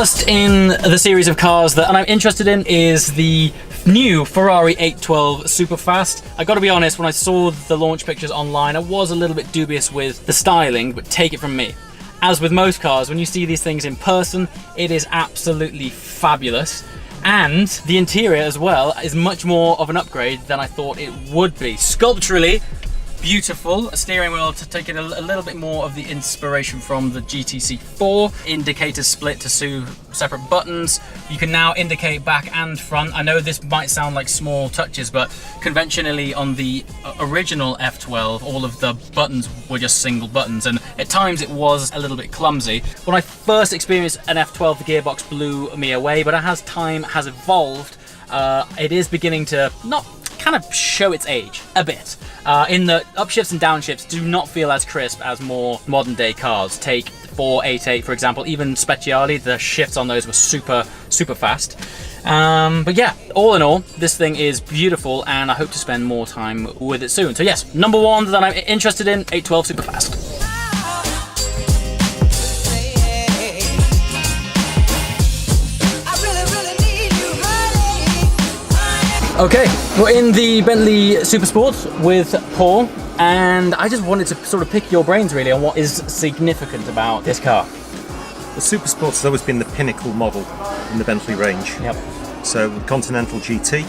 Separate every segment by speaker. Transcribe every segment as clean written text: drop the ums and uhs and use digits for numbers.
Speaker 1: First in the series of cars that I'm interested in is the new Ferrari 812 Superfast. I gotta be honest, when I saw the launch pictures online, I was a little bit dubious with the styling, but take it from me. As with most cars, when you see these things in person, it is absolutely fabulous. And the interior as well is much more of an upgrade than I thought it would be. Sculpturally, beautiful. A steering wheel to take it a little bit more of the inspiration from the GTC4. Indicators split to two separate buttons. You can now indicate back and front. I know this might sound like small touches, but conventionally on the original F12, all of the buttons were just single buttons, and at times it was a little bit clumsy. When I first experienced an F12, the gearbox blew me away, but as time has evolved, it is beginning to not kind of show its age a bit. In the upshifts and downshifts do not feel as crisp as more modern day cars. Take 488 for example, even Speciali, the shifts on those were super fast. But yeah, all in all, this thing is beautiful and I hope to spend more time with it soon. So yes, number one that I'm interested in, 812 Superfast. Okay, we're in the Bentley Supersport with Paul, and I just wanted to sort of pick your brains really on what is significant about this car.
Speaker 2: The Supersport has always been the pinnacle model in the Bentley range.
Speaker 1: Yep.
Speaker 2: So with Continental GT,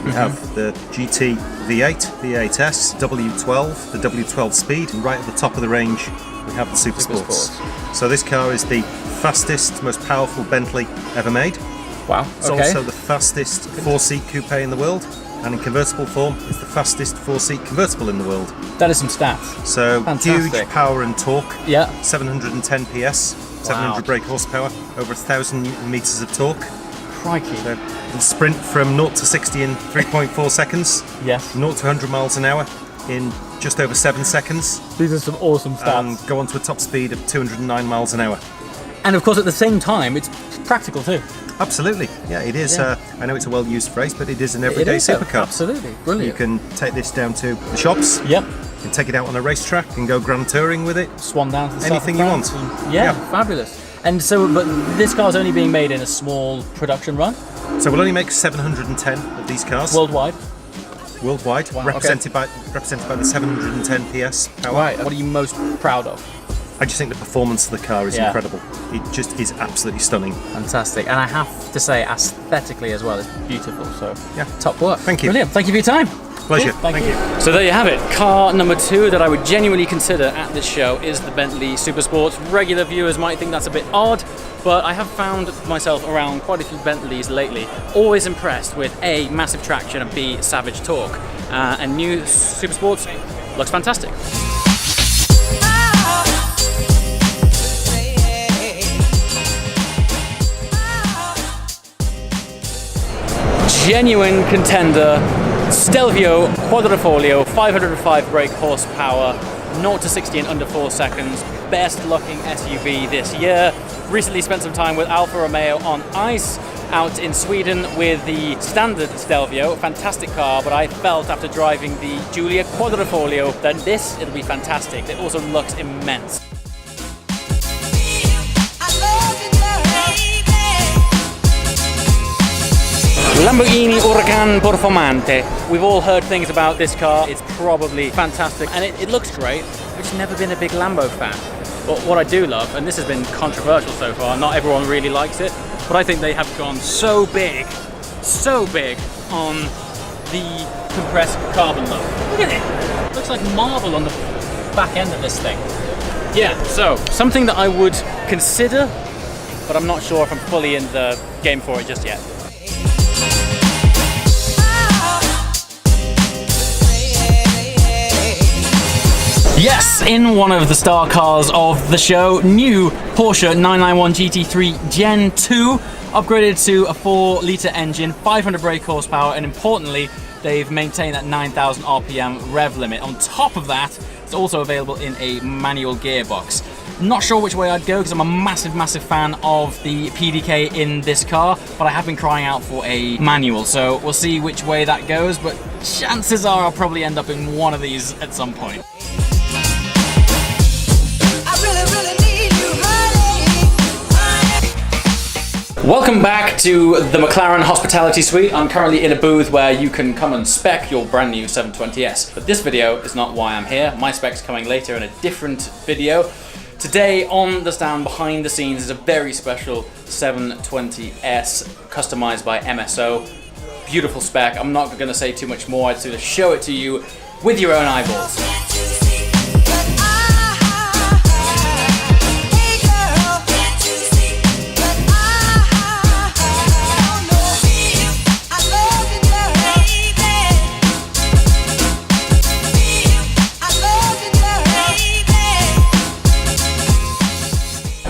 Speaker 2: we have the GT V8, V8S, W12, the W12 Speed, and right at the top of the range we have the Supersports. So this car is the fastest, most powerful Bentley ever made.
Speaker 1: Wow,
Speaker 2: It's also the fastest 4-seat coupe in the world, and in convertible form, it's the fastest 4-seat convertible in the world.
Speaker 1: That is some stats.
Speaker 2: So
Speaker 1: Fantastic.
Speaker 2: Huge power and torque.
Speaker 1: Yeah.
Speaker 2: 710 PS, 700 brake horsepower, over 1,000 Newton meters of torque.
Speaker 1: Crikey.
Speaker 2: So it'll sprint from 0 to 60 in 3.4 seconds.
Speaker 1: Yes.
Speaker 2: 0 to 100 miles an hour in just over 7 seconds.
Speaker 1: These are some awesome stats.
Speaker 2: And go on to a top speed of 209 miles an hour.
Speaker 1: And of course at the same time, it's practical too.
Speaker 2: Absolutely, yeah, it is.
Speaker 1: Yeah.
Speaker 2: I know it's a well-used phrase, but it is an everyday supercar.
Speaker 1: Absolutely, brilliant.
Speaker 2: You can take this down to the shops.
Speaker 1: Yep.
Speaker 2: You can take it out on a racetrack and go grand touring with it.
Speaker 1: Swan down to the
Speaker 2: Anything you want.
Speaker 1: Yeah, fabulous. And so, but this car's only being made in a small production run?
Speaker 2: So we'll only make 710 of these cars.
Speaker 1: Worldwide?
Speaker 2: Worldwide,
Speaker 1: Wow,
Speaker 2: represented by the 710 PS power.
Speaker 1: Right, what are you most proud of?
Speaker 2: I just think the performance of the car is incredible. It just is absolutely stunning.
Speaker 1: Fantastic. And I have to say, aesthetically as well, it's beautiful. So,
Speaker 2: yeah,
Speaker 1: top work.
Speaker 2: Thank you.
Speaker 1: Brilliant. Thank you for your time.
Speaker 2: Pleasure.
Speaker 1: Cool. Thank you. So there you have it. Car number 2 that I would genuinely consider at this show is the Bentley Supersport. Regular viewers might think that's a bit odd, but I have found myself around quite a few Bentleys lately. Always impressed with A, massive traction, and B, savage torque. And new Supersports looks fantastic. Genuine contender, Stelvio Quadrifoglio, 505 brake horsepower, 0 to 60 in under 4 seconds, best looking SUV this year. Recently spent some time with Alfa Romeo on ice out in Sweden with the standard Stelvio, fantastic car, but I felt after driving the Giulia Quadrifoglio that it'll be fantastic. It also looks immense. Lamborghini Huracan Performante. We've all heard things about this car. It's probably fantastic and it looks great. I've just never been a big Lambo fan. But what I do love, and this has been controversial so far, not everyone really likes it, but I think they have gone so big on the compressed carbon look. Look at it. It looks like marble on the back end of this thing. Yeah, so something that I would consider, but I'm not sure if I'm fully in the game for it just yet. Yes, in one of the star cars of the show, new Porsche 991 GT3 Gen 2, upgraded to a 4-litre engine, 500 brake horsepower, and importantly, they've maintained that 9,000 RPM rev limit. On top of that, it's also available in a manual gearbox. Not sure which way I'd go because I'm a massive fan of the PDK in this car, but I have been crying out for a manual, so we'll see which way that goes, but chances are I'll probably end up in one of these at some point. Welcome back to the McLaren Hospitality Suite. I'm currently in a booth where you can come and spec your brand new 720S. But this video is not why I'm here. My spec's coming later in a different video. Today on the stand behind the scenes is a very special 720S customized by MSO. Beautiful spec. I'm not going to say too much more. I'd sort of show it to you with your own eyeballs.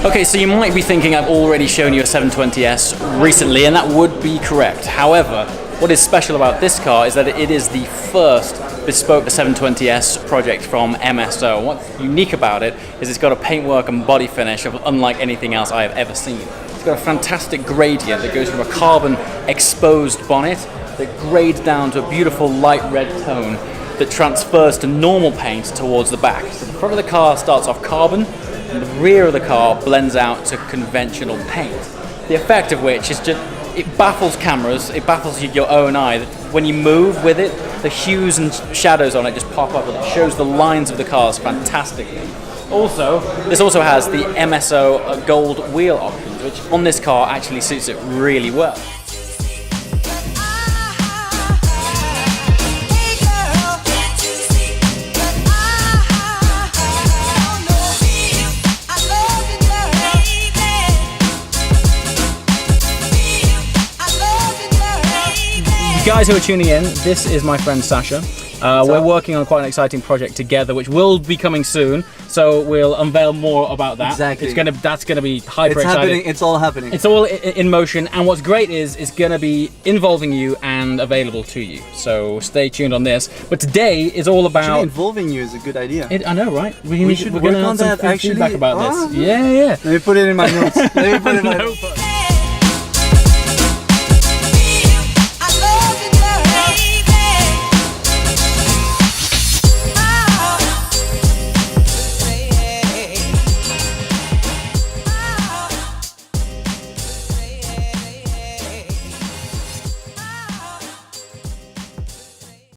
Speaker 1: Okay, so you might be thinking I've already shown you a 720S recently, and that would be correct. However, what is special about this car is that it is the first bespoke 720S project from MSO. What's unique about it is it's got a paintwork and body finish of unlike anything else I have ever seen. It's got a fantastic gradient that goes from a carbon exposed bonnet that grades down to a beautiful light red tone that transfers to normal paint towards the back. So the front of the car starts off carbon, and the rear of the car blends out to conventional paint. The effect of which is just, it baffles cameras, it baffles your own eye. When you move with it, the hues and shadows on it just pop up and it shows the lines of the cars fantastically. Also, this also has the MSO gold wheel options, which on this car actually suits it really well. Guys who are tuning in, this is my friend Sasha. We're working on quite an exciting project together, which will be coming soon. So we'll unveil more about that.
Speaker 3: Exactly.
Speaker 1: That's gonna be hyper exciting.
Speaker 3: It's all happening.
Speaker 1: It's all in motion, and what's great is it's gonna be involving you and available to you. So stay tuned on this. But today is all about
Speaker 3: actually, involving you is a good idea.
Speaker 1: I know, right?
Speaker 3: We should work on that. Actually,
Speaker 1: feedback about this. Yeah.
Speaker 3: Let me put it in my notes. Let me put it in my notes.